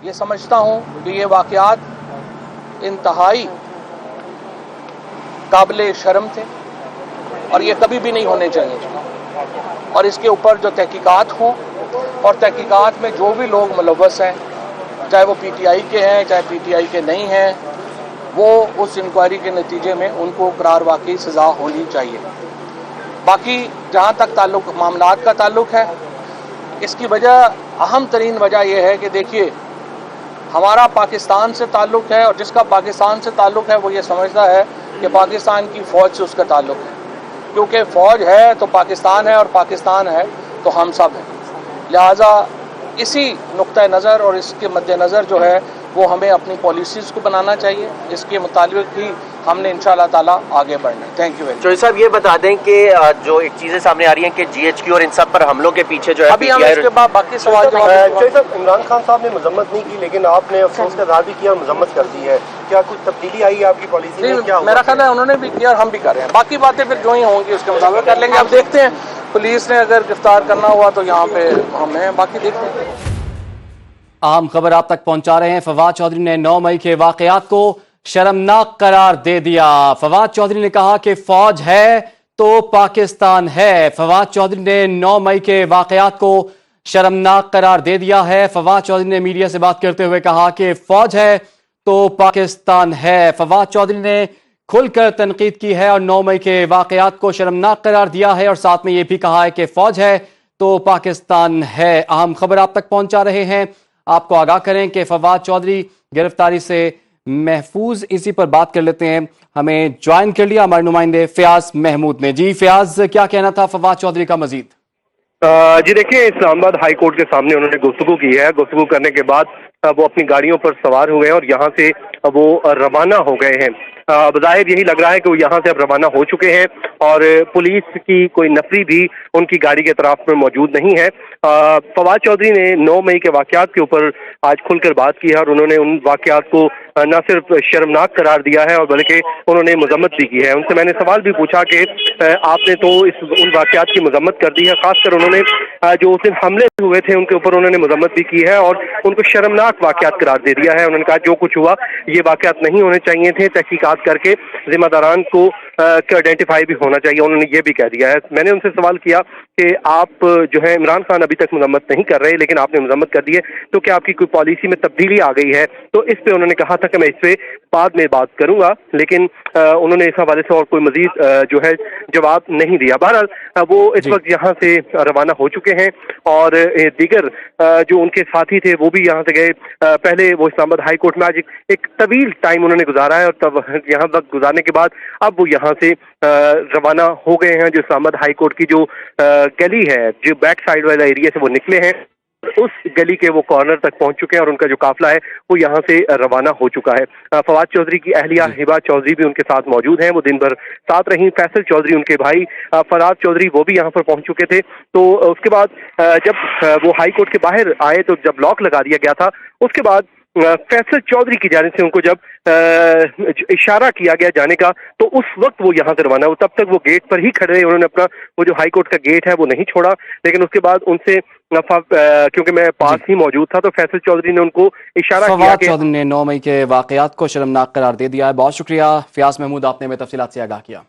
ये समझता हूँ कि ये वाक़यात इंतहाई काबिल शर्म थे और ये कभी भी नहीं होने चाहिए, और इसके ऊपर जो तहकीकात हों और तहकीकात में जो भी लोग मुलव्वस हैं, चाहे वो पीटीआई के हैं चाहे पीटीआई के नहीं हैं, वो उस इंक्वायरी के नतीजे में उनको करार वाकई सज़ा होनी चाहिए। बाकी जहाँ तक ताल्लुक मामलात का ताल्लुक है, इसकी वजह अहम तरीन वजह यह है कि देखिए, हमारा पाकिस्तान से ताल्लुक है और जिसका पाकिस्तान से ताल्लुक है वो ये समझता है कि पाकिस्तान की फ़ौज से उसका ताल्लुक है, क्योंकि फ़ौज है तो पाकिस्तान है और पाकिस्तान है तो हम सब हैं। लिहाजा इसी नुक्ता नज़र और इसके मद्देनज़र जो है वो हमें अपनी पॉलिसीज़ को बनाना चाहिए, इसके मुताबिक ही हमने इंशाअल्लाह ताला आगे बढ़ना है। Thank you very much. Chaudhary साहब, ये बता दें कि जो एक चीज़ें सामने आ रही हैं कि जीएचक्यू और इन सब पर हमलों के पीछे जो है अभी हम इसके बाद बाकी सवाल चौधरी साहब, इमरान खान साहब ने मजम्मत नहीं की लेकिन आपने अफसोस का इजहार भी किया और मजम्मत कर दी है, क्या कुछ तब्दीली आई है आपकी पॉलिसी में? क्या मेरा ख्याल है उन्होंने भी किया और हम भी कर रहे हैं, बाकी बातें फिर जो ही होंगी उसके मुताबिक कर लेंगे। अब देखते हैं, पुलिस ने अगर गिरफ्तार करना हुआ तो यहाँ पे हम हैं, बाकी देखते हैं। अहम खबर आप तक पहुंचा रहे हैं। फवाद चौधरी ने 9 मई के वाकयात को शर्मनाक करार दे दिया। फवाद चौधरी ने कहा कि फौज है तो पाकिस्तान है। फवाद चौधरी ने 9 मई के वाकयात को शर्मनाक करार दे दिया है। फवाद चौधरी ने मीडिया से बात करते हुए कहा कि फौज है तो पाकिस्तान है। फवाद चौधरी ने खुलकर तनकीद की है और 9 मई के वाकयात को शर्मनाक करार दिया है और साथ में ये भी कहा है कि फौज है तो पाकिस्तान है। अहम खबर आप तक पहुंचा रहे हैं। आपको आगाह करें कि फवाद चौधरी गिरफ्तारी से महफूज, इसी पर बात कर लेते हैं। हमें ज्वाइन कर लिया हमारे नुमाइंदे फयाज महमूद ने। जी फयाज, क्या कहना था फवाद चौधरी का मजीद? जी देखिए, इस्लामाबाद हाई कोर्ट के सामने उन्होंने गुफ्तगू की है। गुफ्तगू करने के बाद वो अपनी गाड़ियों पर सवार हुए हैं और यहाँ से वो रवाना हो गए हैं। बज़ाहिर यही लग रहा है कि वो यहाँ से अब रवाना हो चुके हैं और पुलिस की कोई नफरी भी उनकी गाड़ी के तरफ में मौजूद नहीं है। फवाद चौधरी ने 9 मई के वाकयात के ऊपर आज खुलकर बात की है और उन्होंने उन वाकयात को न सिर्फ शर्मनाक करार दिया है और बल्कि उन्होंने मजम्मत भी की है। उनसे मैंने सवाल भी पूछा कि आपने तो उन वाकयात की मजम्मत कर दी है, खासकर उन्होंने जो उस दिन हमले हुए थे उनके ऊपर उन्होंने मजम्मत भी की है और उनको शर्मनाक वाकयात करार दे दिया है। उन्होंने कहा जो कुछ हुआ ये वाकयात नहीं होने चाहिए थे, तहकीकात करके जिम्मेदारान को आइडेंटिफाई भी होना चाहिए, उन्होंने ये भी कह दिया है। मैंने उनसे सवाल किया कि आप जो है इमरान खान अभी तक मजम्मत नहीं कर रहे लेकिन आपने मजम्मत कर दी है, तो क्या आपकी कोई पॉलिसी में तब्दीली आ गई है? तो इस पे उन्होंने कहा था कि मैं इस पे बाद में बात करूंगा, लेकिन उन्होंने इस हवाले से और कोई मजीद जो है जवाब नहीं दिया। बहरहाल वो इस वक्त यहाँ से रवाना हो चुके हैं और दीगर जो उनके साथी थे वो भी यहाँ से गए। पहले वो इस्लामाबाद हाई कोर्ट में आज एक तवील टाइम उन्होंने गुजारा है और तब यहाँ वक्त गुजारने के बाद अब वो यहाँ से रवाना हो गए हैं। जो इस्लामाबाद हाई कोर्ट की जो गली है, जो बैक साइड वाला एरिया से वो निकले हैं, उस गली के वो कॉर्नर तक पहुंच चुके हैं और उनका जो काफिला है वो यहाँ से रवाना हो चुका है। फवाद चौधरी की अहलिया हिबा चौधरी भी उनके साथ मौजूद हैं, वो दिन भर साथ रही। फैसल चौधरी उनके भाई फराज चौधरी वो भी यहाँ पर पहुंच चुके थे। तो उसके बाद जब वो हाई कोर्ट के बाहर आए तो जब लॉक लगा दिया गया था, उसके बाद फैसल चौधरी की जानिब से उनको जब इशारा किया गया जाने का तो उस वक्त वो यहाँ से रवाना हुए। तब तक वो गेट पर ही खड़े रहे, उन्होंने अपना वो जो हाई कोर्ट का गेट है वो नहीं छोड़ा। लेकिन उसके बाद उनसे क्योंकि मैं पास ही मौजूद था तो फैसल चौधरी ने उनको इशारा किया। फवाद चौधरी ने 9 मई के वाकयात को शर्मनाक करार दे दिया है। बहुत शुक्रिया फयाज महमूद, आपने हमें तफसीलात से आगाह किया।